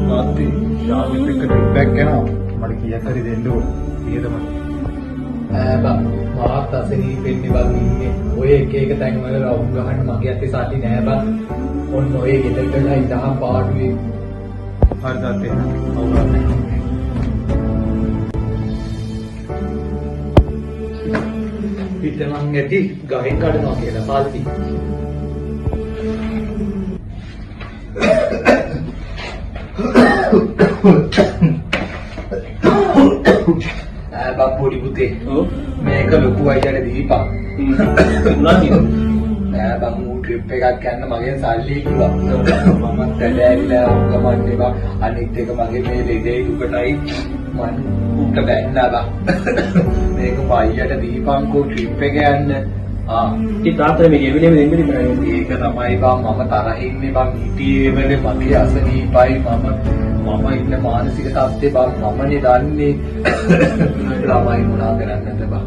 Mati, ශාමිත් එක්ක trip එකක් යනවා. මට කීයක් හරි දෙන්න ඕන. කීයද මට? බං මාත් අසනීපෙන්නේ බං ඉන්නේ. ඔය එක එක තැන් වල රවුම් ගහන්න මගේ අතේ සාටි නෑ බං. ඔන්න ඔය ගෙදරට ඉඳහම් පාඩුවේ. හරි තාත්තේ. අවුලක් නැහැ. පිටමන් ඇති ගහෙන් කඩනවා කියලා සාල්ටි. පොඩි පුතේ මේක ලොකු අයියට දීපන්. නෑ බං ඌ ට්‍රිප් එකක් යන්න මගෙන් සල්ලි කිව්වා. මම තැලෑවිලා ගමන් එපා. අනිත් එක මගේ මේ ලෙඩේ දුකටයි මං උන්ට බැන්නා බං. මේක අයියට දීපන්කෝ ට්‍රිප් එක යන්න. ඉතින් තාත්තා මේ ගෙවිලෙම දෙන්නේ නැහැ. ඒක තමයි බං මම තරහින්නේ බං හිටියේ වෙලේ මගේ අසනීපයි මම ඉන්න මානසික තත්ත්වේ බං මමනේ දන්නේ. ළමයි මොනා කරන්නද බං.